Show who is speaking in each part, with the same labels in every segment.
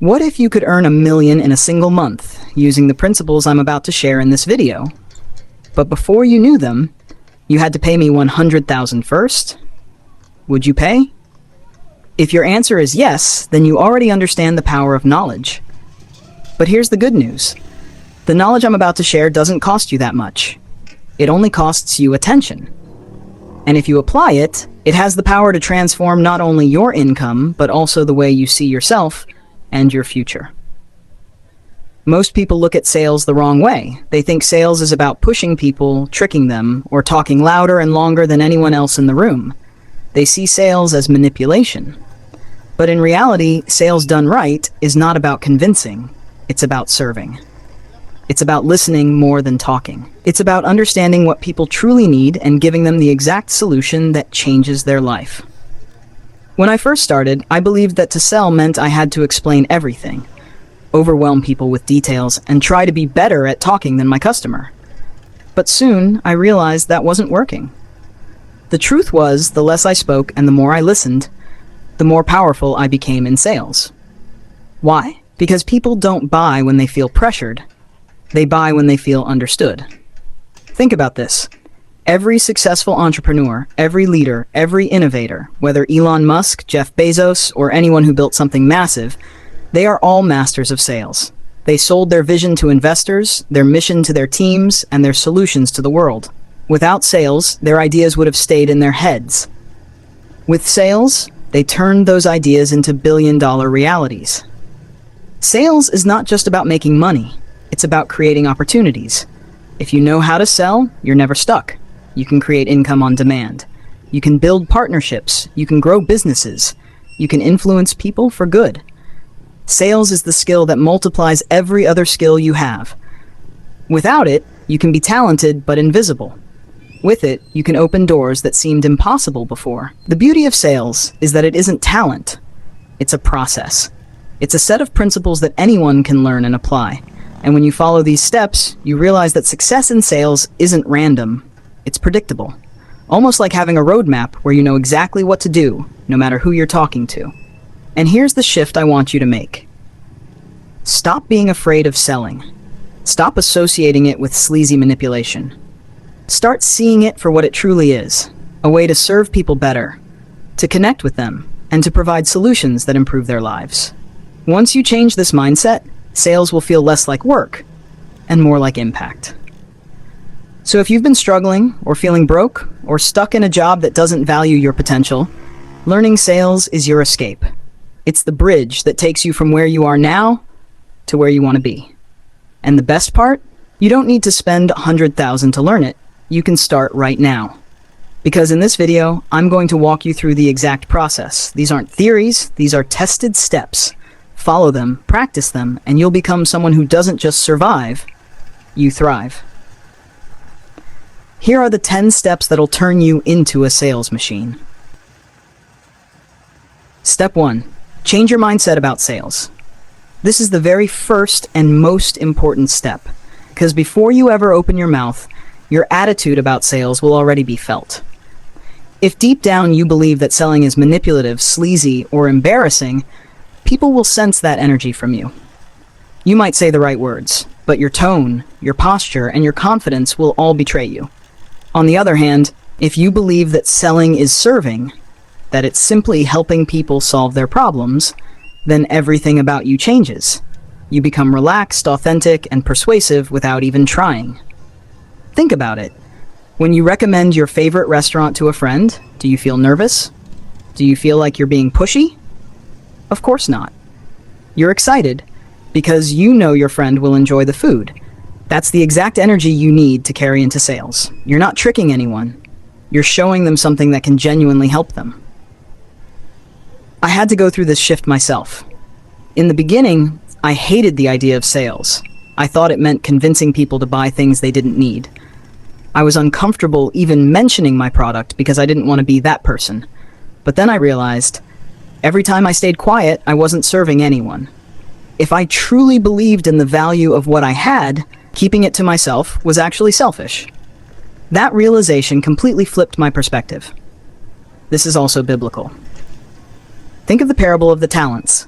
Speaker 1: What if you could earn $1 million in a single month using the principles I'm about to share in this video? But before you knew them, you had to pay me $100,000 first? Would you pay? If your answer is yes, then you already understand the power of knowledge. But here's the good news. The knowledge I'm about to share doesn't cost you that much. It only costs you attention. And if you apply it, it has the power to transform not only your income, but also the way you see yourself and your future. Most people look at sales the wrong way. They think sales is about pushing people, tricking them, or talking louder and longer than anyone else in the room. They see sales as manipulation. But in reality, sales done right is not about convincing. It's about serving. It's about listening more than talking. It's about understanding what people truly need and giving them the exact solution that changes their life. When I first started, I believed that to sell meant I had to explain everything, overwhelm people with details, and try to be better at talking than my customer. But soon, I realized that wasn't working. The truth was, the less I spoke and the more I listened, the more powerful I became in sales. Why? Because people don't buy when they feel pressured. They buy when they feel understood. Think about this. Every successful entrepreneur, every leader, every innovator, whether Elon Musk, Jeff Bezos, or anyone who built something massive, they are all masters of sales. They sold their vision to investors, their mission to their teams, and their solutions to the world. Without sales, their ideas would have stayed in their heads. With sales, they turned those ideas into billion-dollar realities. Sales is not just about making money. It's about creating opportunities. If you know how to sell, you're never stuck. You can create income on demand. You can build partnerships. You can grow businesses. You can influence people for good. Sales is the skill that multiplies every other skill you have. Without it, you can be talented but invisible. With it, you can open doors that seemed impossible before. The beauty of sales is that it isn't talent. It's a process. It's a set of principles that anyone can learn and apply. And when you follow these steps, you realize that success in sales isn't random. It's predictable. Almost like having a roadmap where you know exactly what to do, no matter who you're talking to. And here's the shift I want you to make. Stop being afraid of selling. Stop associating it with sleazy manipulation. Start seeing it for what it truly is, a way to serve people better, to connect with them, and to provide solutions that improve their lives. Once you change this mindset, sales will feel less like work and more like impact. So if you've been struggling or feeling broke or stuck in a job that doesn't value your potential, learning sales is your escape. It's the bridge that takes you from where you are now to where you want to be. And the best part? You don't need to spend $100,000 to learn it. You can start right now. Because in this video, I'm going to walk you through the exact process. These aren't theories, these are tested steps. Follow them, practice them, and you'll become someone who doesn't just survive, you thrive. Here are the 10 steps that'll turn you into a sales machine. Step 1. Change your mindset about sales. This is the very first and most important step, because before you ever open your mouth, your attitude about sales will already be felt. If deep down you believe that selling is manipulative, sleazy, or embarrassing, people will sense that energy from you. You might say the right words, but your tone, your posture, and your confidence will all betray you. On the other hand, if you believe that selling is serving, that it's simply helping people solve their problems, then everything about you changes. You become relaxed, authentic, and persuasive without even trying. Think about it. When you recommend your favorite restaurant to a friend, do you feel nervous? Do you feel like you're being pushy? Of course not. You're excited because you know your friend will enjoy the food. That's the exact energy you need to carry into sales. You're not tricking anyone. You're showing them something that can genuinely help them. I had to go through this shift myself. In the beginning, I hated the idea of sales. I thought it meant convincing people to buy things they didn't need. I was uncomfortable even mentioning my product because I didn't want to be that person. But then I realized, every time I stayed quiet, I wasn't serving anyone. If I truly believed in the value of what I had, keeping it to myself was actually selfish. That realization completely flipped my perspective. This is also biblical. Think of the parable of the talents.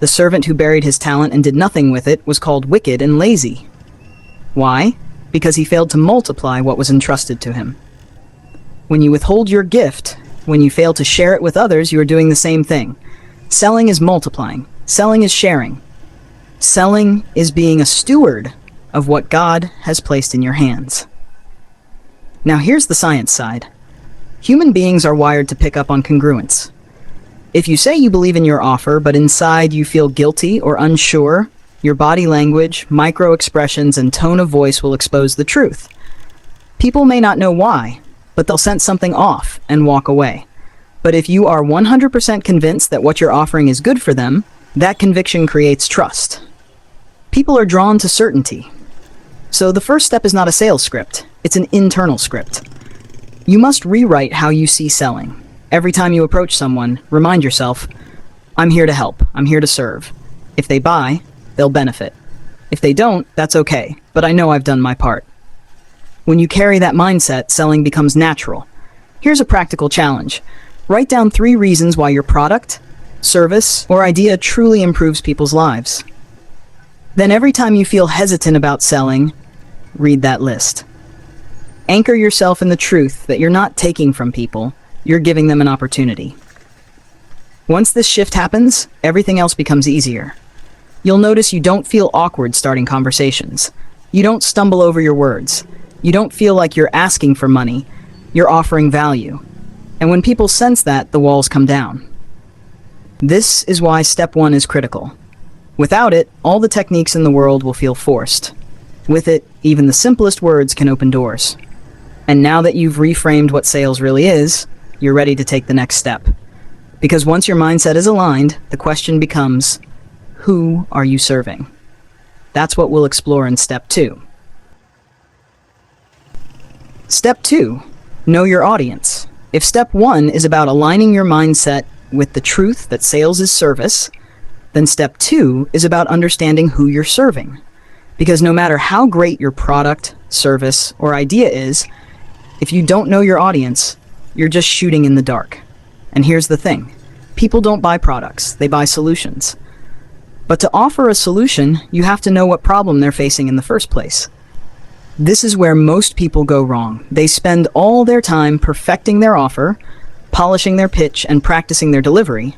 Speaker 1: The servant who buried his talent and did nothing with it was called wicked and lazy. Why? Because he failed to multiply what was entrusted to him. When you withhold your gift, when you fail to share it with others, you are doing the same thing. Selling is multiplying. Selling is sharing. Selling is being a steward of what God has placed in your hands. Now here's the science side. Human beings are wired to pick up on congruence. If you say you believe in your offer, but inside you feel guilty or unsure, your body language, micro-expressions, and tone of voice will expose the truth. People may not know why, but they'll sense something off and walk away. But if you are 100% convinced that what you're offering is good for them, that conviction creates trust. People are drawn to certainty. So the first step is not a sales script, it's an internal script. You must rewrite how you see selling. Every time you approach someone, remind yourself, I'm here to help, I'm here to serve. If they buy, they'll benefit. If they don't, that's okay, but I know I've done my part. When you carry that mindset, selling becomes natural. Here's a practical challenge. Write down 3 reasons why your product, service, or idea truly improves people's lives. Then every time you feel hesitant about selling, read that list. Anchor yourself in the truth that you're not taking from people, you're giving them an opportunity. Once this shift happens, everything else becomes easier. You'll notice you don't feel awkward starting conversations. You don't stumble over your words. You don't feel like you're asking for money. You're offering value. And when people sense that, the walls come down. This is why step 1 is critical. Without it, all the techniques in the world will feel forced. With it, even the simplest words can open doors. And now that you've reframed what sales really is, you're ready to take the next step. Because once your mindset is aligned, the question becomes, who are you serving? That's what we'll explore in step 2. Step 2, know your audience. If step 1 is about aligning your mindset with the truth that sales is service, then step 2 is about understanding who you're serving. Because no matter how great your product, service, or idea is, if you don't know your audience, you're just shooting in the dark. And here's the thing. People don't buy products, they buy solutions. But to offer a solution, you have to know what problem they're facing in the first place. This is where most people go wrong. They spend all their time perfecting their offer, polishing their pitch, and practicing their delivery,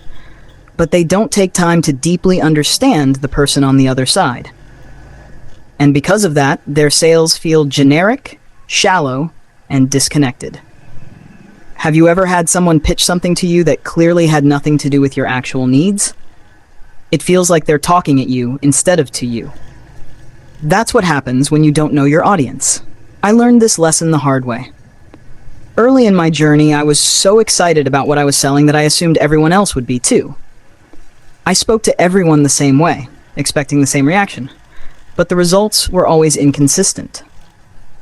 Speaker 1: but they don't take time to deeply understand the person on the other side. And because of that, their sales feel generic, shallow, and disconnected. Have you ever had someone pitch something to you that clearly had nothing to do with your actual needs? It feels like they're talking at you instead of to you. That's what happens when you don't know your audience. I learned this lesson the hard way. Early in my journey, I was so excited about what I was selling that I assumed everyone else would be too. I spoke to everyone the same way, expecting the same reaction. But the results were always inconsistent.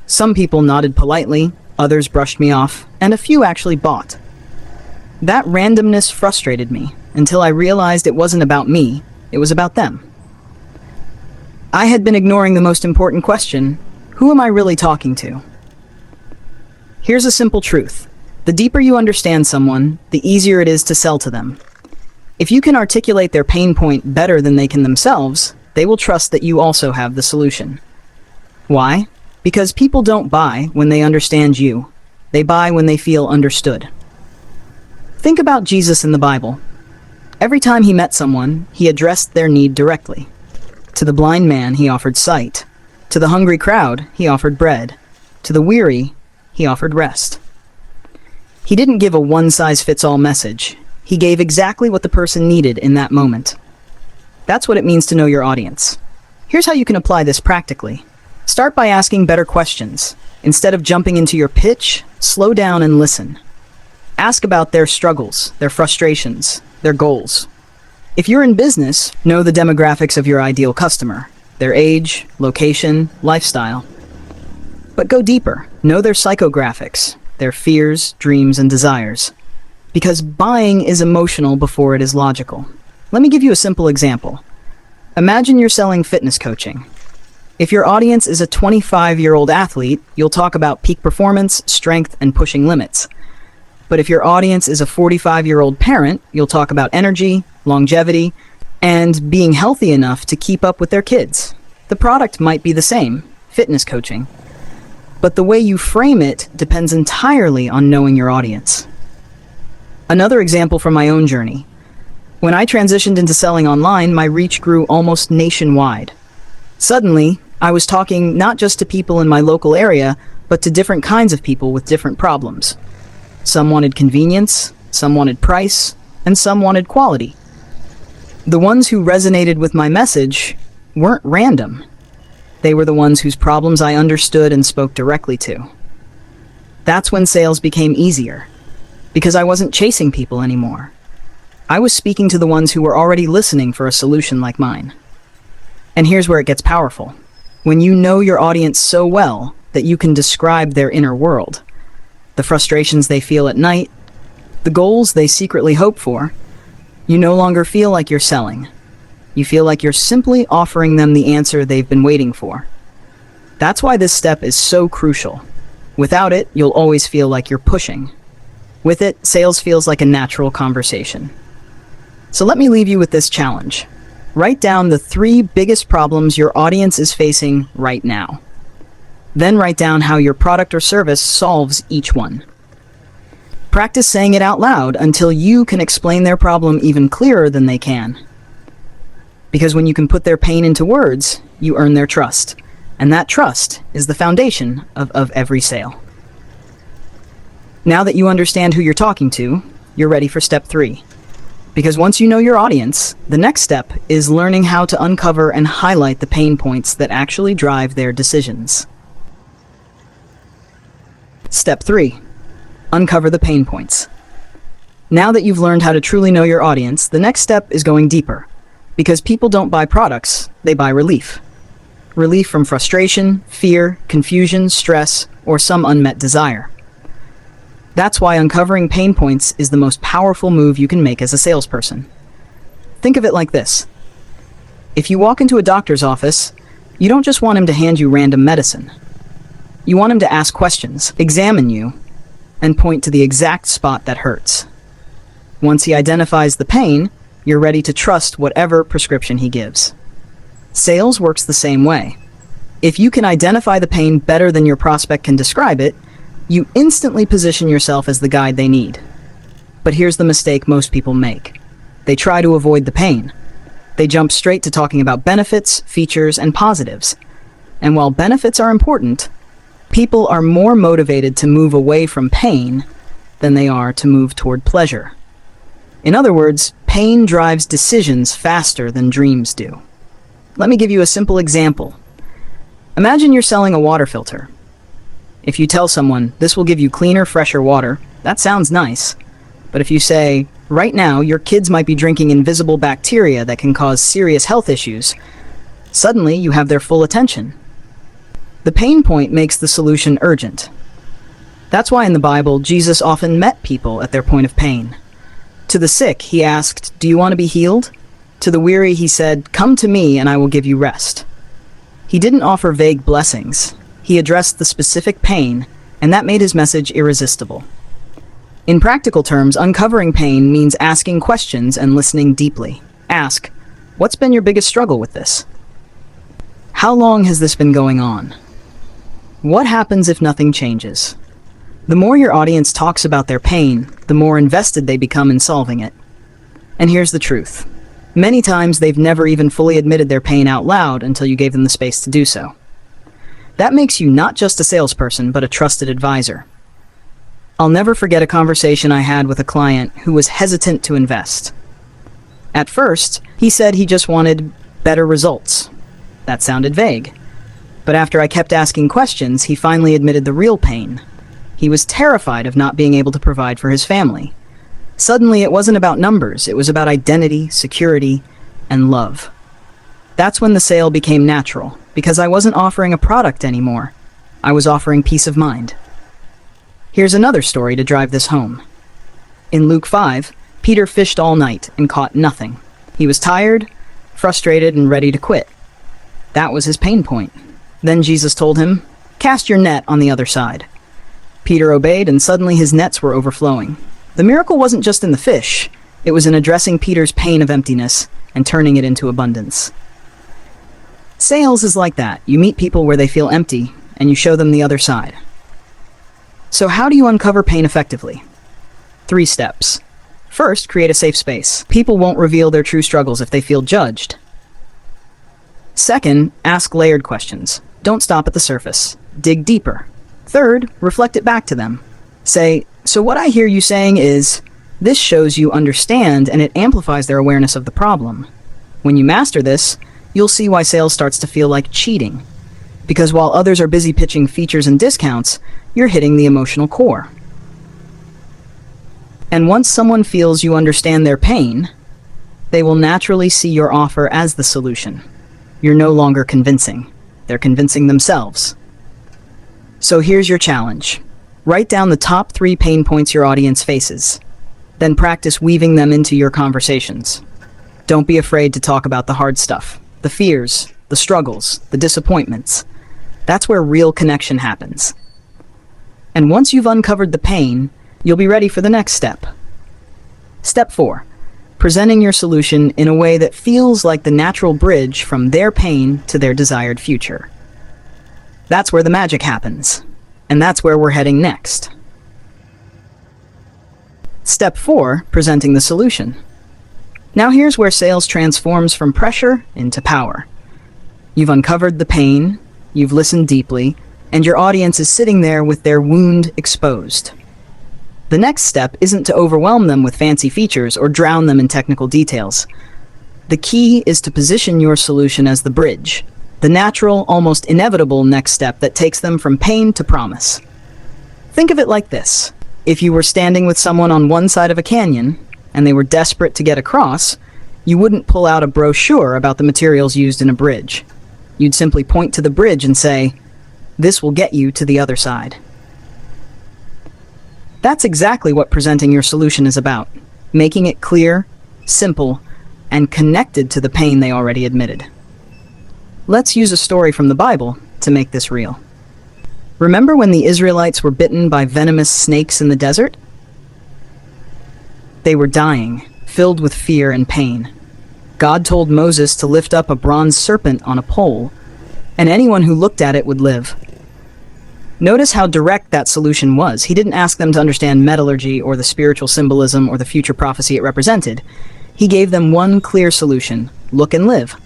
Speaker 1: Some people nodded politely, others brushed me off, and a few actually bought. That randomness frustrated me until I realized it wasn't about me, it was about them. I had been ignoring the most important question, who am I really talking to? Here's a simple truth. The deeper you understand someone, the easier it is to sell to them. If you can articulate their pain point better than they can themselves, they will trust that you also have the solution. Why? Because people don't buy when they understand you. They buy when they feel understood. Think about Jesus in the Bible. Every time he met someone, he addressed their need directly. To the blind man, he offered sight. To the hungry crowd, he offered bread. To the weary, he offered rest. He didn't give a one-size-fits-all message. He gave exactly what the person needed in that moment. That's what it means to know your audience. Here's how you can apply this practically. Start by asking better questions. Instead of jumping into your pitch, slow down and listen. Ask about their struggles, their frustrations, their goals. If you're in business, know the demographics of your ideal customer, their age, location, lifestyle. But go deeper. Know their psychographics, their fears, dreams, and desires. Because buying is emotional before it is logical. Let me give you a simple example. Imagine you're selling fitness coaching. If your audience is a 25-year-old athlete, you'll talk about peak performance, strength, and pushing limits. But if your audience is a 45-year-old parent, you'll talk about energy, longevity, and being healthy enough to keep up with their kids. The product might be the same, fitness coaching, but the way you frame it depends entirely on knowing your audience. Another example from my own journey. When I transitioned into selling online, my reach grew almost nationwide. Suddenly, I was talking not just to people in my local area, but to different kinds of people with different problems. Some wanted convenience, some wanted price, and some wanted quality. The ones who resonated with my message weren't random. They were the ones whose problems I understood and spoke directly to. That's when sales became easier, because I wasn't chasing people anymore. I was speaking to the ones who were already listening for a solution like mine. And here's where it gets powerful. When you know your audience so well that you can describe their inner world, the frustrations they feel at night, the goals they secretly hope for, you no longer feel like you're selling. You feel like you're simply offering them the answer they've been waiting for. That's why this step is so crucial. Without it, you'll always feel like you're pushing. With it, sales feels like a natural conversation. So let me leave you with this challenge. Write down the 3 biggest problems your audience is facing right now. Then write down how your product or service solves each one. Practice saying it out loud until you can explain their problem even clearer than they can. Because when you can put their pain into words, you earn their trust. And that trust is the foundation of every sale. Now that you understand who you're talking to, you're ready for step 3. Because once you know your audience, the next step is learning how to uncover and highlight the pain points that actually drive their decisions. Step 3. Uncover the pain points. Now that you've learned how to truly know your audience, the next step is going deeper. Because people don't buy products, they buy relief. Relief from frustration, fear, confusion, stress, or some unmet desire. That's why uncovering pain points is the most powerful move you can make as a salesperson. Think of it like this. If you walk into a doctor's office, you don't just want him to hand you random medicine. You want him to ask questions, examine you, and point to the exact spot that hurts. Once he identifies the pain, you're ready to trust whatever prescription he gives. Sales works the same way. If you can identify the pain better than your prospect can describe it, you instantly position yourself as the guide they need. But here's the mistake most people make. They try to avoid the pain. They jump straight to talking about benefits, features, and positives. And while benefits are important, people are more motivated to move away from pain than they are to move toward pleasure. In other words, pain drives decisions faster than dreams do. Let me give you a simple example. Imagine you're selling a water filter. If you tell someone, this will give you cleaner, fresher water, that sounds nice. But if you say, right now, your kids might be drinking invisible bacteria that can cause serious health issues, suddenly you have their full attention. The pain point makes the solution urgent. That's why in the Bible, Jesus often met people at their point of pain. To the sick, he asked, do you want to be healed? To the weary, he said, come to me and I will give you rest. He didn't offer vague blessings. He addressed the specific pain, and that made his message irresistible. In practical terms, uncovering pain means asking questions and listening deeply. Ask, what's been your biggest struggle with this? How long has this been going on? What happens if nothing changes? The more your audience talks about their pain, the more invested they become in solving it. And here's the truth. Many times they've never even fully admitted their pain out loud until you gave them the space to do so. That makes you not just a salesperson, but a trusted advisor. I'll never forget a conversation I had with a client who was hesitant to invest. At first, he said he just wanted better results. That sounded vague. But after I kept asking questions, he finally admitted the real pain. He was terrified of not being able to provide for his family. Suddenly, it wasn't about numbers, it was about identity, security, and love. That's when the sale became natural, because I wasn't offering a product anymore. I was offering peace of mind. Here's another story to drive this home. In Luke 5, Peter fished all night and caught nothing. He was tired, frustrated, and ready to quit. That was his pain point. Then Jesus told him, cast your net on the other side. Peter obeyed, and suddenly his nets were overflowing. The miracle wasn't just in the fish, it was in addressing Peter's pain of emptiness and turning it into abundance. Sales is like that. You meet people where they feel empty, and you show them the other side. So how do you uncover pain effectively? 3 steps. First, create a safe space. People won't reveal their true struggles if they feel judged. Second, ask layered questions. Don't stop at the surface. Dig deeper. Third, reflect it back to them. Say, so what I hear you saying is, this shows you understand and it amplifies their awareness of the problem. When you master this, you'll see why sales starts to feel like cheating. Because while others are busy pitching features and discounts, you're hitting the emotional core. And once someone feels you understand their pain, they will naturally see your offer as the solution. You're no longer convincing. They're convincing themselves. So here's your challenge. Write down the top 3 pain points your audience faces. Then practice weaving them into your conversations. Don't be afraid to talk about the hard stuff, the fears, the struggles, the disappointments. That's where real connection happens. And once you've uncovered the pain, you'll be ready for the next step. Step 4. Presenting your solution in a way that feels like the natural bridge from their pain to their desired future. That's where the magic happens. And that's where we're heading next. Step 4. Presenting the solution. Now here's where sales transforms from pressure into power. You've uncovered the pain, you've listened deeply, and your audience is sitting there with their wound exposed. The next step isn't to overwhelm them with fancy features or drown them in technical details. The key is to position your solution as the bridge, the natural, almost inevitable next step that takes them from pain to promise. Think of it like this. If you were standing with someone on one side of a canyon, and they were desperate to get across, you wouldn't pull out a brochure about the materials used in a bridge. You'd simply point to the bridge and say, "This will get you to the other side." That's exactly what presenting your solution is about, making it clear, simple, and connected to the pain they already admitted. Let's use a story from the Bible to make this real. Remember when the Israelites were bitten by venomous snakes in the desert? They were dying, filled with fear and pain. God told Moses to lift up a bronze serpent on a pole, and anyone who looked at it would live. Notice how direct that solution was. He didn't ask them to understand metallurgy or the spiritual symbolism or the future prophecy it represented. He gave them one clear solution: look and live.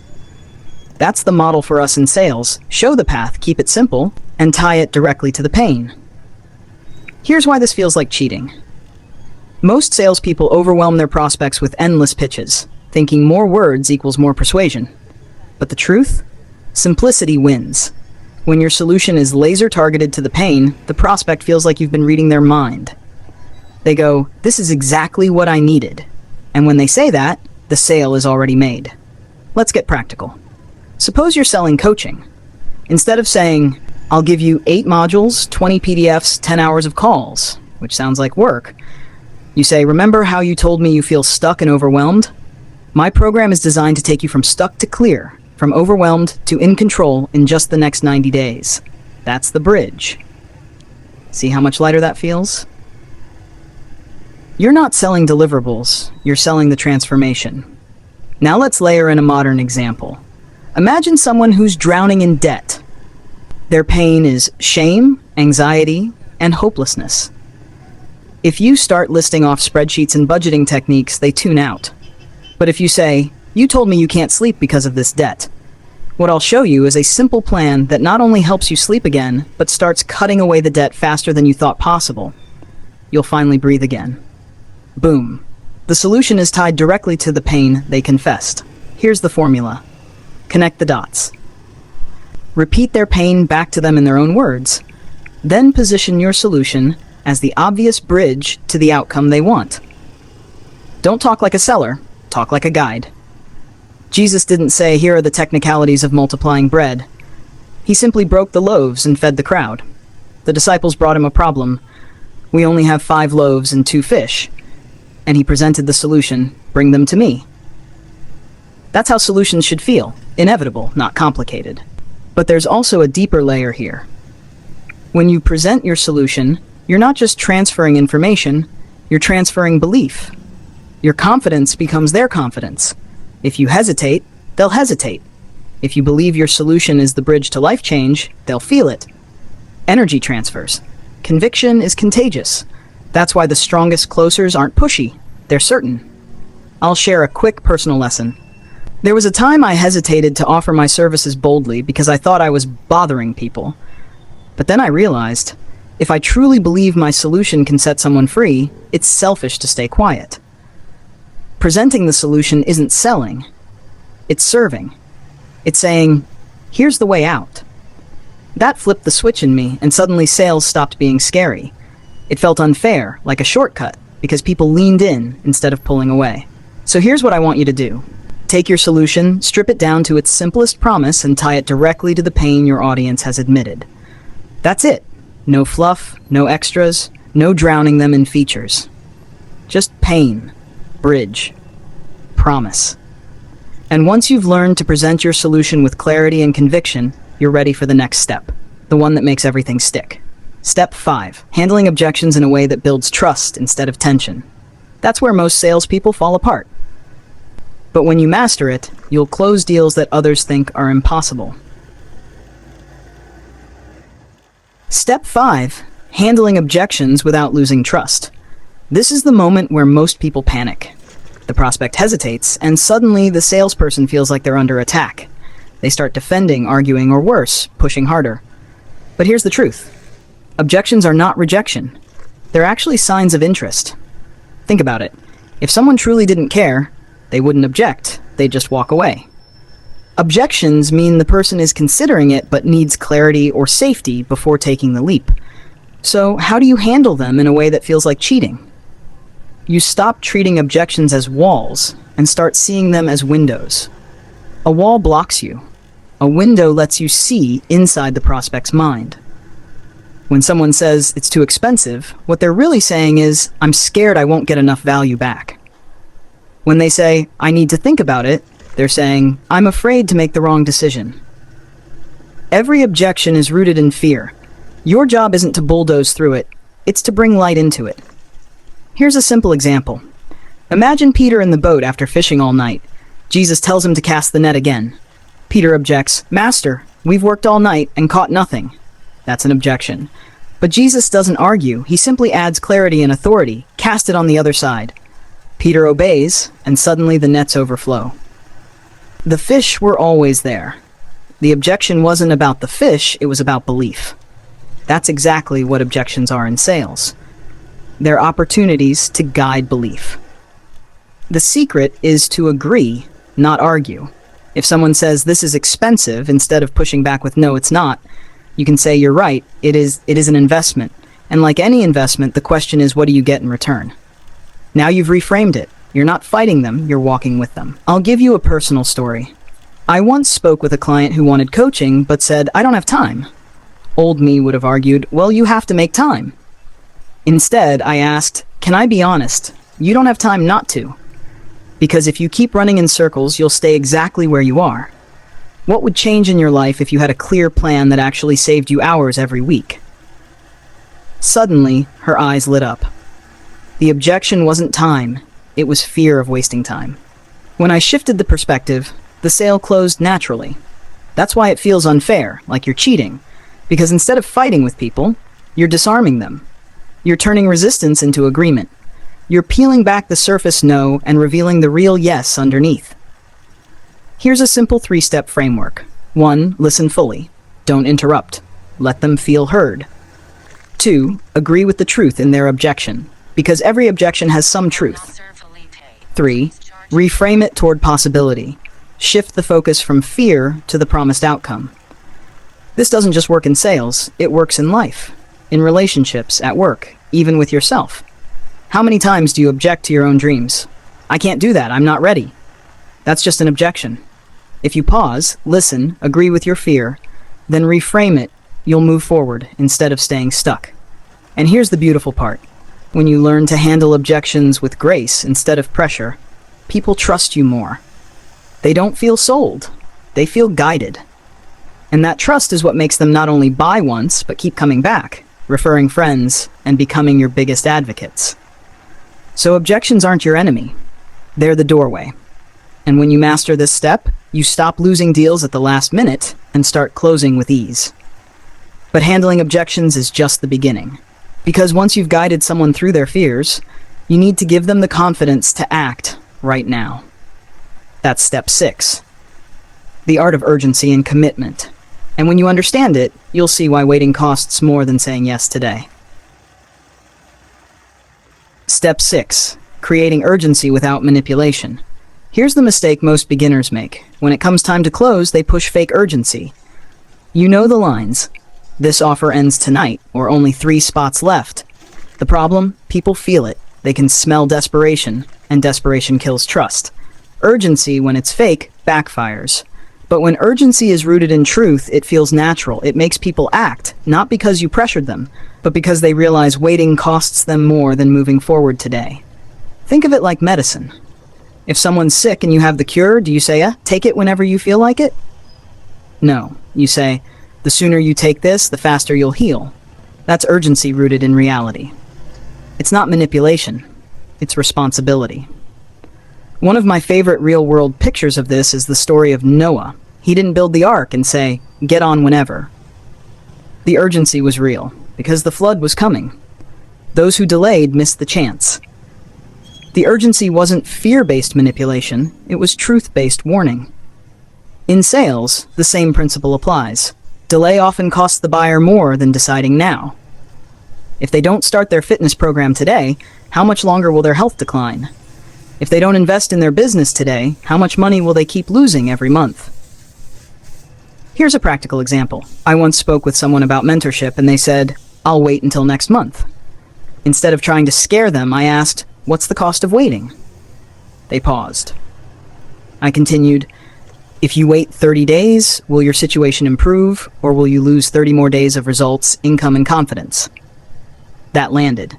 Speaker 1: That's the model for us in sales. Show the path, keep it simple, and tie it directly to the pain. Here's why this feels like cheating. Most salespeople overwhelm their prospects with endless pitches, thinking more words equals more persuasion. But the truth? Simplicity wins. When your solution is laser targeted to the pain, the prospect feels like you've been reading their mind. They go, "This is exactly what I needed." And when they say that, the sale is already made. Let's get practical. Suppose you're selling coaching. Instead of saying, "I'll give you 8 modules, 20 PDFs, 10 hours of calls," which sounds like work, you say, "Remember how you told me you feel stuck and overwhelmed? My program is designed to take you from stuck to clear, from overwhelmed to in control in just the next 90 days. That's the bridge." See how much lighter that feels? You're not selling deliverables, you're selling the transformation. Now let's layer in a modern example. Imagine someone who's drowning in debt. Their pain is shame, anxiety, and hopelessness. If you start listing off spreadsheets and budgeting techniques, they tune out. But if you say, "You told me you can't sleep because of this debt," what I'll show you is a simple plan that not only helps you sleep again, but starts cutting away the debt faster than you thought possible. You'll finally breathe again. Boom. The solution is tied directly to the pain they confessed. Here's the formula. Connect the dots. Repeat their pain back to them in their own words. Then position your solution as the obvious bridge to the outcome they want. Don't talk like a seller, talk like a guide. Jesus didn't say, "Here are the technicalities of multiplying bread." He simply broke the loaves and fed the crowd. The disciples brought him a problem. "We only have 5 loaves and 2 fish. And he presented the solution, "Bring them to me." That's how solutions should feel. Inevitable, not complicated. But there's also a deeper layer here. When you present your solution, you're not just transferring information, you're transferring belief. Your confidence becomes their confidence. If you hesitate, they'll hesitate. If you believe your solution is the bridge to life change, they'll feel it. Energy transfers. Conviction is contagious. That's why the strongest closers aren't pushy. They're certain. I'll share a quick personal lesson. There was a time I hesitated to offer my services boldly because I thought I was bothering people. But then I realized, if I truly believe my solution can set someone free, it's selfish to stay quiet. Presenting the solution isn't selling. It's serving. It's saying, here's the way out. That flipped the switch in me, and suddenly sales stopped being scary. It felt unfair, like a shortcut, because people leaned in instead of pulling away. So here's what I want you to do. Take your solution, strip it down to its simplest promise, and tie it directly to the pain your audience has admitted. That's it. No fluff, no extras, no drowning them in features. Just pain, bridge, promise. And once you've learned to present your solution with clarity and conviction, you're ready for the next step, the one that makes everything stick. Step 5. Handling objections in a way that builds trust instead of tension. That's where most salespeople fall apart. But when you master it, you'll close deals that others think are impossible. Step 5. Handling objections without losing trust. This is the moment where most people panic. The prospect hesitates, and suddenly the salesperson feels like they're under attack. They start defending, arguing, or worse, pushing harder. But here's the truth. Objections are not rejection. They're actually signs of interest. Think about it. If someone truly didn't care, they wouldn't object. They'd just walk away. Objections mean the person is considering it but needs clarity or safety before taking the leap. So how do you handle them in a way that feels like cheating? You stop treating objections as walls and start seeing them as windows. A wall blocks you. A window lets you see inside the prospect's mind. When someone says it's too expensive, what they're really saying is, I'm scared I won't get enough value back. When they say, I need to think about it, they're saying, I'm afraid to make the wrong decision. Every objection is rooted in fear. Your job isn't to bulldoze through it, it's to bring light into it. Here's a simple example. Imagine Peter in the boat after fishing all night. Jesus tells him to cast the net again. Peter objects, Master, we've worked all night and caught nothing. That's an objection. But Jesus doesn't argue, he simply adds clarity and authority. Cast it on the other side. Peter obeys, and suddenly the nets overflow. The fish were always there. The objection wasn't about the fish, it was about belief. That's exactly what objections are in sales. They're opportunities to guide belief. The secret is to agree, not argue. If someone says this is expensive, instead of pushing back with no, it's not, you can say you're right, it is an investment. And like any investment, the question is, what do you get in return? Now you've reframed it. You're not fighting them, you're walking with them. I'll give you a personal story. I once spoke with a client who wanted coaching, but said, I don't have time. Old me would have argued, well, you have to make time. Instead, I asked, can I be honest? You don't have time not to. Because if you keep running in circles, you'll stay exactly where you are. What would change in your life if you had a clear plan that actually saved you hours every week? Suddenly, her eyes lit up. The objection wasn't time, it was fear of wasting time. When I shifted the perspective, the sale closed naturally. That's why it feels unfair, like you're cheating. Because instead of fighting with people, you're disarming them. You're turning resistance into agreement. You're peeling back the surface no and revealing the real yes underneath. Here's a simple 3-step framework. 1. Listen fully. Don't interrupt. Let them feel heard. 2. Agree with the truth in their objection, because every objection has some truth. 3. Reframe it toward possibility. Shift the focus from fear to the promised outcome. This doesn't just work in sales, it works in life, in relationships, at work, even with yourself. How many times do you object to your own dreams? I can't do that, I'm not ready. That's just an objection. If you pause, listen, agree with your fear, then reframe it, you'll move forward instead of staying stuck. And here's the beautiful part. When you learn to handle objections with grace instead of pressure, people trust you more. They don't feel sold, they feel guided. And that trust is what makes them not only buy once, but keep coming back, referring friends, and becoming your biggest advocates. So objections aren't your enemy. They're the doorway. And when you master this step, you stop losing deals at the last minute and start closing with ease. But handling objections is just the beginning. Because once you've guided someone through their fears, you need to give them the confidence to act right now. That's step 6. The art of urgency and commitment. And when you understand it, you'll see why waiting costs more than saying yes today. Step 6. Creating urgency without manipulation. Here's the mistake most beginners make. When it comes time to close, they push fake urgency. You know the lines. This offer ends tonight, or only 3 spots left. The problem? People feel it. They can smell desperation, and desperation kills trust. Urgency, when it's fake, backfires. But when urgency is rooted in truth, it feels natural. It makes people act, not because you pressured them, but because they realize waiting costs them more than moving forward today. Think of it like medicine. If someone's sick and you have the cure, do you say, take it whenever you feel like it? No. You say, the sooner you take this, the faster you'll heal. That's urgency rooted in reality. It's not manipulation. It's responsibility. One of my favorite real-world pictures of this is the story of Noah. He didn't build the ark and say, get on whenever. The urgency was real, because the flood was coming. Those who delayed missed the chance. The urgency wasn't fear-based manipulation, it was truth-based warning. In sales, the same principle applies. Delay often costs the buyer more than deciding now. If they don't start their fitness program today, how much longer will their health decline? If they don't invest in their business today, how much money will they keep losing every month? Here's a practical example. I once spoke with someone about mentorship and they said, I'll wait until next month. Instead of trying to scare them, I asked, what's the cost of waiting? They paused. I continued, if you wait 30 days, will your situation improve, or will you lose 30 more days of results, income, and confidence? That landed.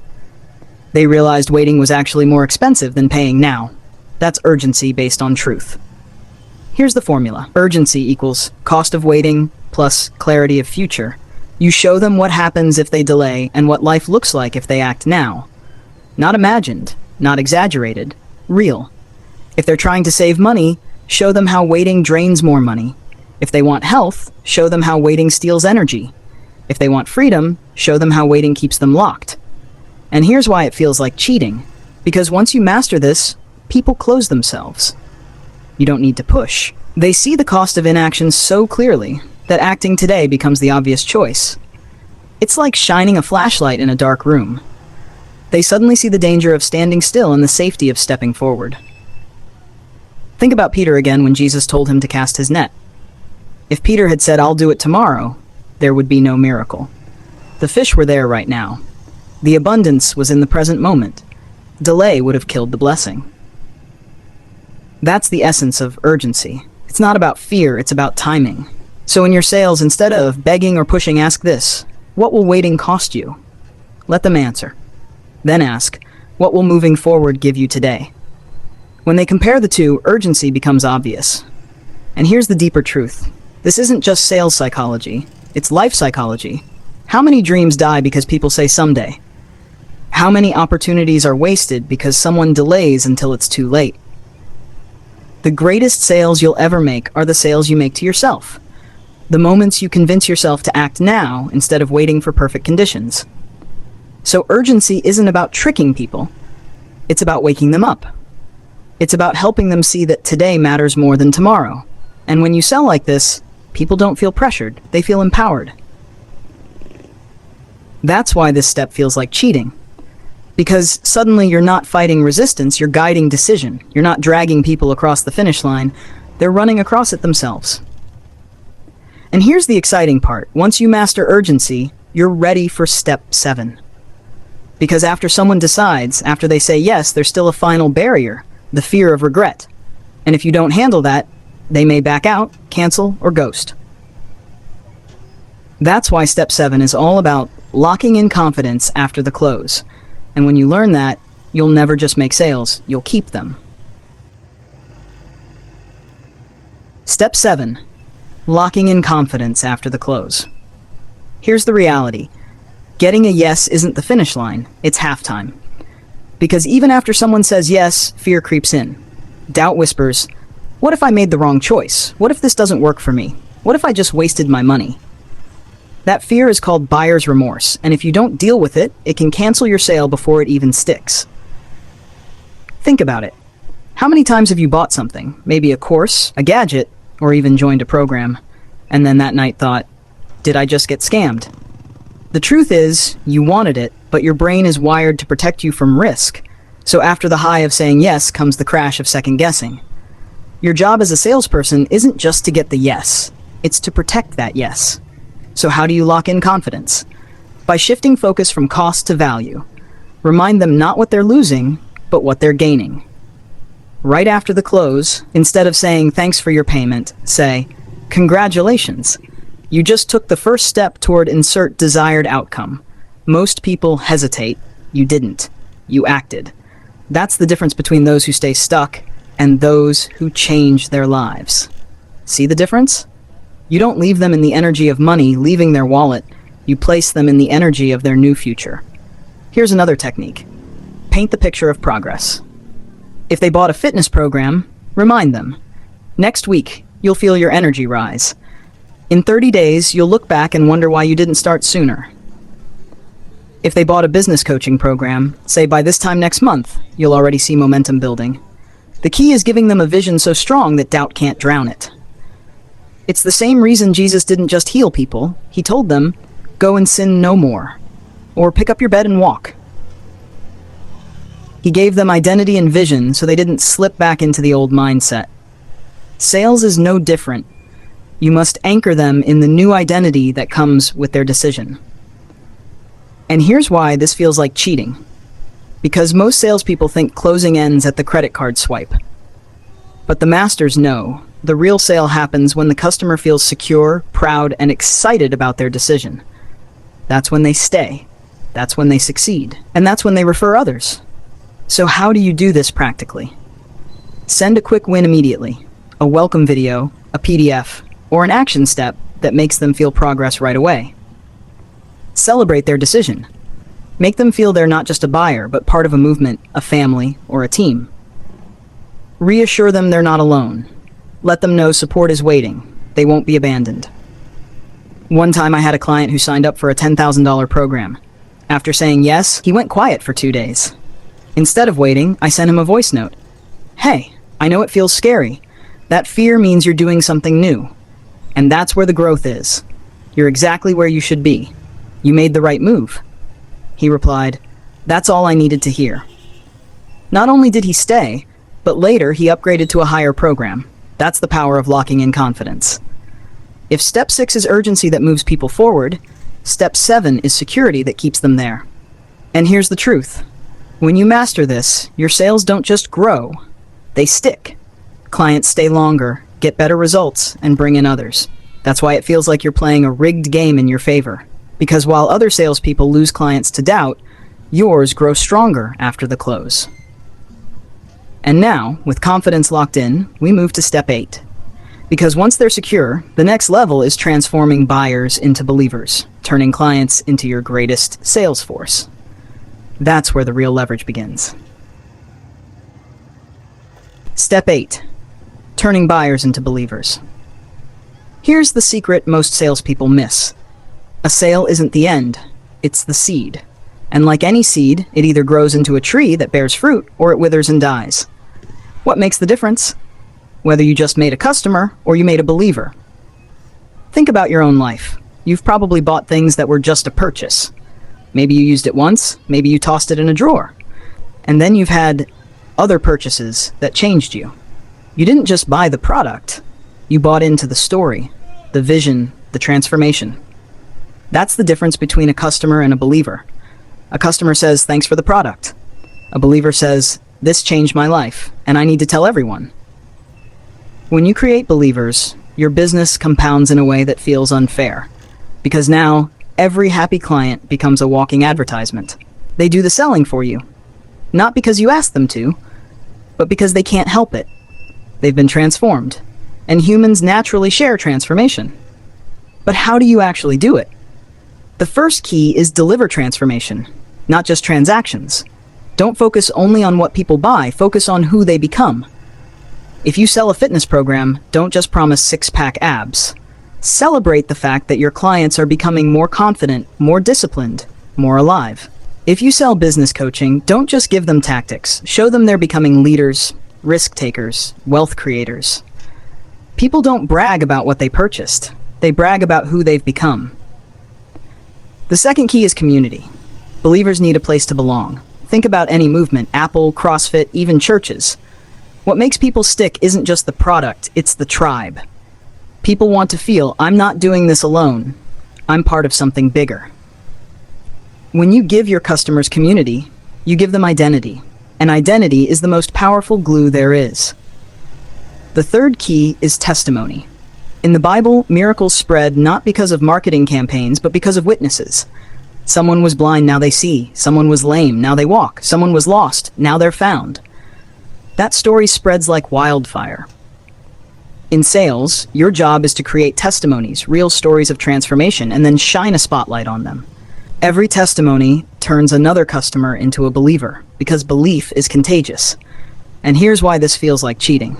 Speaker 1: They realized waiting was actually more expensive than paying now. That's urgency based on truth. Here's the formula. Urgency equals cost of waiting plus clarity of future. You show them what happens if they delay and what life looks like if they act now. Not imagined, not exaggerated, real. If they're trying to save money, show them how waiting drains more money. If they want health, show them how waiting steals energy. If they want freedom, show them how waiting keeps them locked. And here's why it feels like cheating. Because once you master this, people close themselves. You don't need to push. They see the cost of inaction so clearly that acting today becomes the obvious choice. It's like shining a flashlight in a dark room. They suddenly see the danger of standing still and the safety of stepping forward. Think about Peter again when Jesus told him to cast his net. If Peter had said, I'll do it tomorrow, there would be no miracle. The fish were there right now. The abundance was in the present moment. Delay would have killed the blessing. That's the essence of urgency. It's not about fear, it's about timing. So in your sales, instead of begging or pushing, ask this: what will waiting cost you? Let them answer. Then ask, what will moving forward give you today? When they compare the two, urgency becomes obvious. And here's the deeper truth. This isn't just sales psychology, it's life psychology. How many dreams die because people say someday? How many opportunities are wasted because someone delays until it's too late? The greatest sales you'll ever make are the sales you make to yourself. The moments you convince yourself to act now instead of waiting for perfect conditions. So urgency isn't about tricking people. It's about waking them up. It's about helping them see that today matters more than tomorrow. And when you sell like this, people don't feel pressured. They feel empowered. That's why this step feels like cheating. Because suddenly you're not fighting resistance, you're guiding decision. You're not dragging people across the finish line. They're running across it themselves. And here's the exciting part. Once you master urgency, you're ready for step 7. Because after someone decides, after they say yes, there's still a final barrier, the fear of regret. And if you don't handle that, they may back out, cancel, or ghost. That's why step 7 is all about locking in confidence after the close. And when you learn that, you'll never just make sales, you'll keep them. Step 7. Locking in confidence after the close. Here's the reality. Getting a yes isn't the finish line, it's halftime. Because even after someone says yes, fear creeps in. Doubt whispers, What if I made the wrong choice? What if this doesn't work for me? What if I just wasted my money? That fear is called buyer's remorse, and if you don't deal with it, it can cancel your sale before it even sticks. Think about it. How many times have you bought something, maybe a course, a gadget, or even joined a program, and then that night thought, did I just get scammed? The truth is, you wanted it, but your brain is wired to protect you from risk. So after the high of saying yes comes the crash of second guessing. Your job as a salesperson isn't just to get the yes, it's to protect that yes. So how do you lock in confidence? By shifting focus from cost to value. Remind them not what they're losing, but what they're gaining. Right after the close, instead of saying thanks for your payment, say, congratulations. You just took the first step toward insert desired outcome. Most people hesitate. You didn't. You acted. That's the difference between those who stay stuck and those who change their lives. See the difference? You don't leave them in the energy of money leaving their wallet. You place them in the energy of their new future. Here's another technique. Paint the picture of progress. If they bought a fitness program, remind them. Next week, you'll feel your energy rise. In 30 days, you'll look back and wonder why you didn't start sooner. If they bought a business coaching program, say by this time next month, you'll already see momentum building. The key is giving them a vision so strong that doubt can't drown it. It's the same reason Jesus didn't just heal people. He told them, go and sin no more, or pick up your bed and walk. He gave them identity and vision so they didn't slip back into the old mindset. Sales is no different. You must anchor them in the new identity that comes with their decision. And here's why this feels like cheating. Because most salespeople think closing ends at the credit card swipe. But the masters know the real sale happens when the customer feels secure, proud, and excited about their decision. That's when they stay. That's when they succeed. And that's when they refer others. So how do you do this practically? Send a quick win immediately. A welcome video, a PDF, or an action step that makes them feel progress right away. Celebrate their decision. Make them feel they're not just a buyer, but part of a movement, a family, or a team. Reassure them they're not alone. Let them know support is waiting. They won't be abandoned. One time I had a client who signed up for a $10,000 program. After saying yes, he went quiet for 2 days. Instead of waiting, I sent him a voice note. Hey, I know it feels scary. That fear means you're doing something new. And that's where the growth is. You're exactly where you should be. You made the right move. He replied, that's all I needed to hear. Not only did he stay, but later he upgraded to a higher program. That's the power of locking in confidence. If step 6 is urgency that moves people forward, step 7 is security that keeps them there. And here's the truth. When you master this, your sales don't just grow, they stick. Clients stay longer, get better results, and bring in others. That's why it feels like you're playing a rigged game in your favor. Because while other salespeople lose clients to doubt, yours grow stronger after the close. And now, with confidence locked in, we move to step 8. Because once they're secure, the next level is transforming buyers into believers, turning clients into your greatest sales force. That's where the real leverage begins. Step 8. Turning buyers into believers. Here's the secret most salespeople miss. A sale isn't the end, it's the seed. And like any seed, it either grows into a tree that bears fruit or it withers and dies. What makes the difference? Whether you just made a customer or you made a believer. Think about your own life. You've probably bought things that were just a purchase. Maybe you used it once, maybe you tossed it in a drawer. And then you've had other purchases that changed you. You didn't just buy the product, you bought into the story, the vision, the transformation. That's the difference between a customer and a believer. A customer says, thanks for the product. A believer says, this changed my life, and I need to tell everyone. When you create believers, your business compounds in a way that feels unfair. Because now, every happy client becomes a walking advertisement. They do the selling for you. Not because you asked them to, but because they can't help it. They've been transformed. And humans naturally share transformation. But how do you actually do it? The first key is deliver transformation, not just transactions. Don't focus only on what people buy, focus on who they become. If you sell a fitness program, don't just promise six-pack abs. Celebrate the fact that your clients are becoming more confident, more disciplined, more alive. If you sell business coaching, don't just give them tactics. Show them they're becoming leaders, risk takers, wealth creators. People don't brag about what they purchased. They brag about who they've become. The second key is community. Believers need a place to belong. Think about any movement, Apple, CrossFit, even churches. What makes people stick isn't just the product, it's the tribe. People want to feel, I'm not doing this alone. I'm part of something bigger. When you give your customers community, you give them identity. And identity is the most powerful glue there is. The third key is testimony. In the Bible, miracles spread not because of marketing campaigns, but because of witnesses. Someone was blind, now they see. Someone was lame, now they walk. Someone was lost, now they're found. That story spreads like wildfire. In sales, your job is to create testimonies, real stories of transformation, and then shine a spotlight on them. Every testimony turns another customer into a believer, because belief is contagious. And here's why this feels like cheating.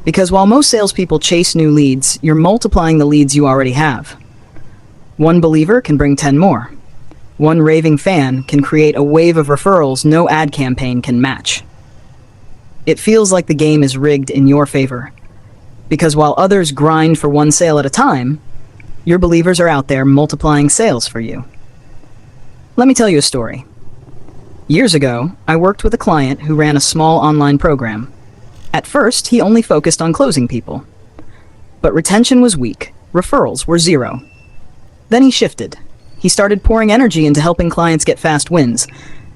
Speaker 1: Because while most salespeople chase new leads, you're multiplying the leads you already have. One believer can bring 10 more. One raving fan can create a wave of referrals no ad campaign can match. It feels like the game is rigged in your favor. Because while others grind for one sale at a time, your believers are out there multiplying sales for you. Let me tell you a story. Years ago, I worked with a client who ran a small online program. At first, he only focused on closing people. But retention was weak, referrals were zero. Then he shifted. He started pouring energy into helping clients get fast wins,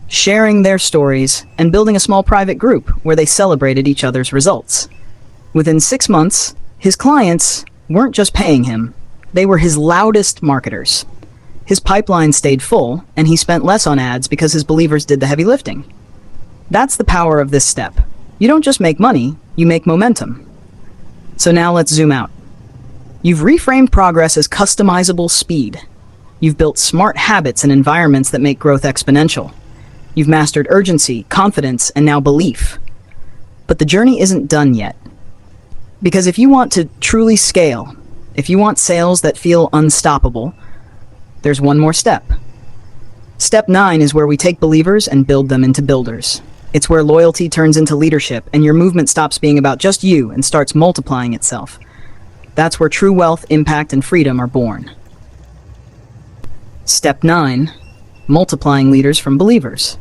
Speaker 1: sharing their stories, and building a small private group where they celebrated each other's results. Within 6 months, his clients weren't just paying him, they were his loudest marketers. His pipeline stayed full, and he spent less on ads because his believers did the heavy lifting. That's the power of this step. You don't just make money, you make momentum. So now let's zoom out. You've reframed progress as customizable speed. You've built smart habits and environments that make growth exponential. You've mastered urgency, confidence, and now belief. But the journey isn't done yet. Because if you want to truly scale, if you want sales that feel unstoppable, there's one more step. Step 9 is where we take believers and build them into builders. It's where loyalty turns into leadership and your movement stops being about just you and starts multiplying itself. That's where true wealth, impact, and freedom are born. Step 9, multiplying leaders from believers.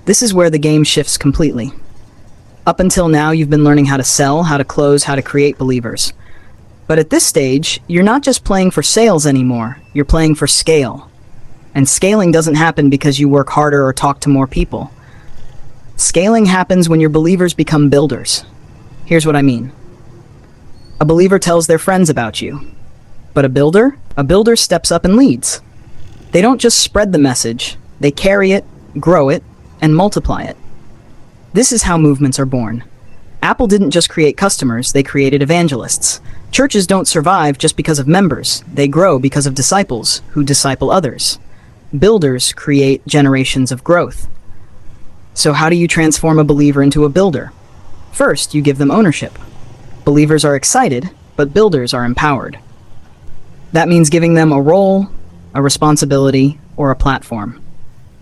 Speaker 1: This is where the game shifts completely. Up until now, you've been learning how to sell, how to close, how to create believers. But at this stage, you're not just playing for sales anymore, you're playing for scale. And scaling doesn't happen because you work harder or talk to more people. Scaling happens when your believers become builders. Here's what I mean. A believer tells their friends about you. But a builder steps up and leads. They don't just spread the message, they carry it, grow it, and multiply it. This is how movements are born. Apple didn't just create customers, they created evangelists. Churches don't survive just because of members, they grow because of disciples who disciple others. Builders create generations of growth. So how do you transform a believer into a builder? First, you give them ownership. Believers are excited, but builders are empowered. That means giving them a role, a responsibility, or a platform.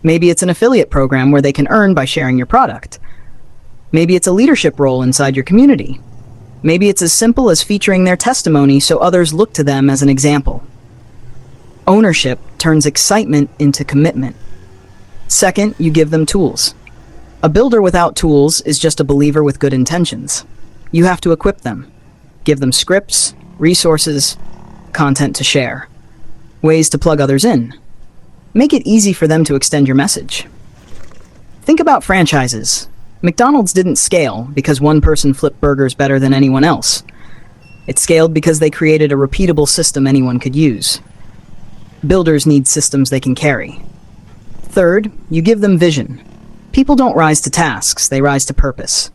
Speaker 1: Maybe it's an affiliate program where they can earn by sharing your product. Maybe it's a leadership role inside your community. Maybe it's as simple as featuring their testimony so others look to them as an example. Ownership turns excitement into commitment. Second, you give them tools. A builder without tools is just a believer with good intentions. You have to equip them. Give them scripts, resources, content to share, ways to plug others in. Make it easy for them to extend your message. Think about franchises. McDonald's didn't scale because one person flipped burgers better than anyone else. It scaled because they created a repeatable system anyone could use. Builders need systems they can carry. Third, you give them vision. People don't rise to tasks, they rise to purpose.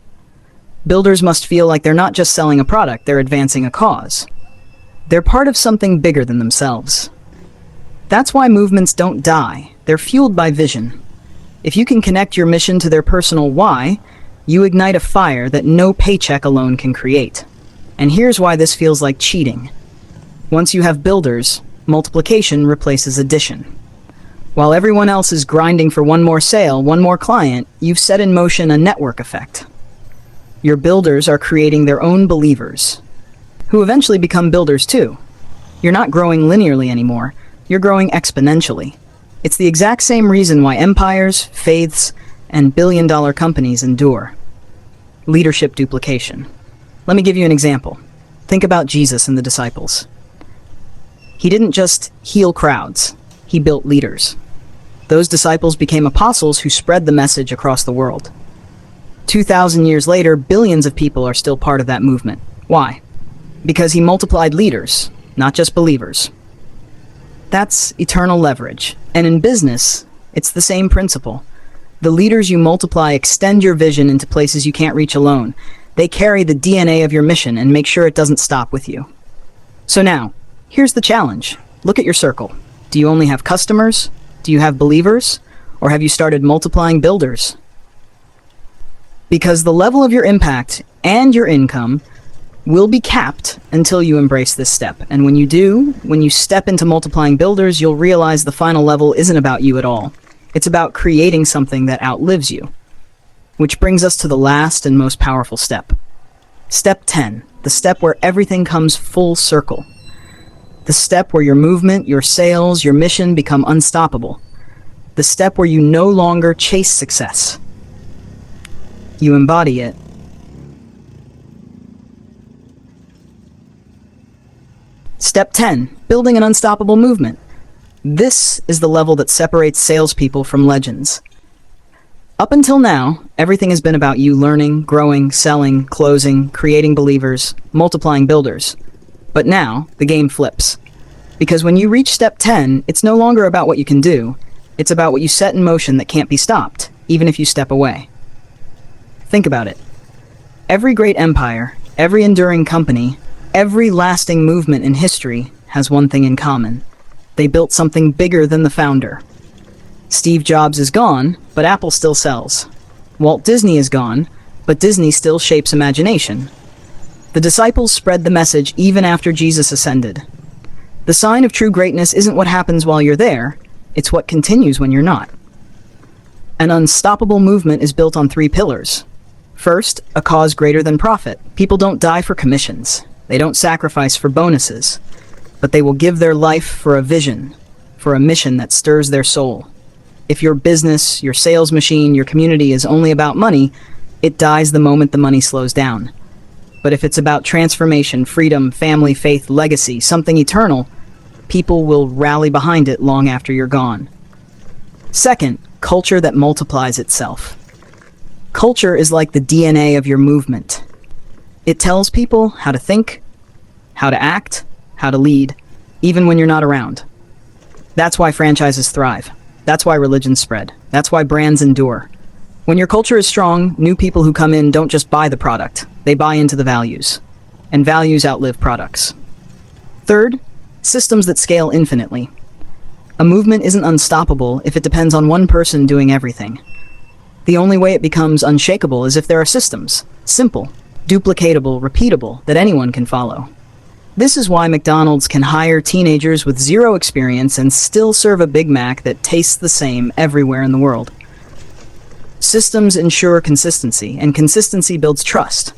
Speaker 1: Builders must feel like they're not just selling a product, they're advancing a cause. They're part of something bigger than themselves. That's why movements don't die, they're fueled by vision. If you can connect your mission to their personal why, You ignite a fire that no paycheck alone can create. And here's why this feels like cheating. Once you have builders, multiplication replaces addition. While everyone else is grinding for one more sale, one more client, you've set in motion a network effect. Your builders are creating their own believers, who eventually become builders too. You're not growing linearly anymore, you're growing exponentially. It's the exact same reason why empires, faiths, and billion-dollar companies endure. Leadership duplication. Let me give you an example. Think about Jesus and the disciples. He didn't just heal crowds, he built leaders. Those disciples became apostles who spread the message across the world. 2,000 years later, billions of people are still part of that movement. Why? Because he multiplied leaders, not just believers. That's eternal leverage. And in business, it's the same principle. The leaders you multiply extend your vision into places you can't reach alone. They carry the DNA of your mission and make sure it doesn't stop with you. So now, here's the challenge. Look at your circle. Do you only have customers? Do you have believers? Or have you started multiplying builders? Because the level of your impact and your income will be capped until you embrace this step. And when you do, when you step into multiplying builders, you'll realize the final level isn't about you at all. It's about creating something that outlives you. Which brings us to the last and most powerful step. Step 10, the step where everything comes full circle. The step where your movement, your sales, your mission become unstoppable. The step where you no longer chase success. You embody it. Step 10, building an unstoppable movement. This is the level that separates salespeople from legends. Up until now, everything has been about you learning, growing, selling, closing, creating believers, multiplying builders. But now, the game flips. Because when you reach step 10, it's no longer about what you can do. It's about what you set in motion that can't be stopped, even if you step away. Think about it. Every great empire, every enduring company, every lasting movement in history has one thing in common. They built something bigger than the founder. Steve Jobs is gone, but Apple still sells. Walt Disney is gone, but Disney still shapes imagination. The disciples spread the message even after Jesus ascended. The sign of true greatness isn't what happens while you're there, it's what continues when you're not. An unstoppable movement is built on 3 pillars. First, a cause greater than profit. People don't die for commissions. They don't sacrifice for bonuses. But they will give their life for a vision, for a mission that stirs their soul. If your business, your sales machine, your community is only about money, it dies the moment the money slows down. But if it's about transformation, freedom, family, faith, legacy, something eternal, people will rally behind it long after you're gone. Second, culture that multiplies itself. Culture is like the DNA of your movement. It tells people how to think, how to act, how to lead, even when you're not around. That's why franchises thrive. That's why religions spread. That's why brands endure. When your culture is strong, new people who come in don't just buy the product, they buy into the values. And values outlive products. Third, systems that scale infinitely. A movement isn't unstoppable if it depends on one person doing everything. The only way it becomes unshakable is if there are systems, simple, duplicatable, repeatable, that anyone can follow. This is why McDonald's can hire teenagers with zero experience and still serve a Big Mac that tastes the same everywhere in the world. Systems ensure consistency, and consistency builds trust.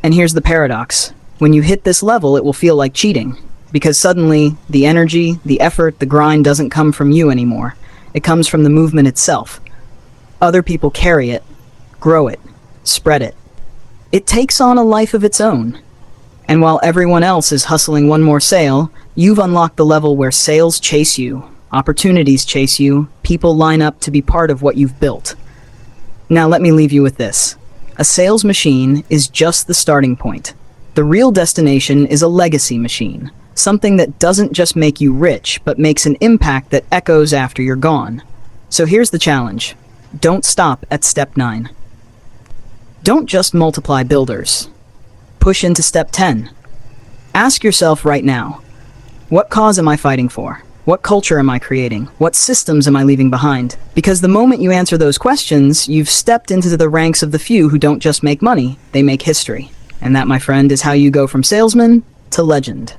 Speaker 1: And here's the paradox. When you hit this level, it will feel like cheating, because suddenly the energy, the effort, the grind doesn't come from you anymore. It comes from the movement itself. Other people carry it, grow it, spread it. It takes on a life of its own. And while everyone else is hustling one more sale, you've unlocked the level where sales chase you, opportunities chase you, people line up to be part of what you've built. Now let me leave you with this. A sales machine is just the starting point. The real destination is a legacy machine, something that doesn't just make you rich, but makes an impact that echoes after you're gone. So here's the challenge. Don't stop at step 9. Don't just multiply builders. Push into step 10. Ask yourself right now, what cause am I fighting for? What culture am I creating? What systems am I leaving behind? Because the moment you answer those questions, you've stepped into the ranks of the few who don't just make money, they make history. And that, my friend, is how you go from salesman to legend.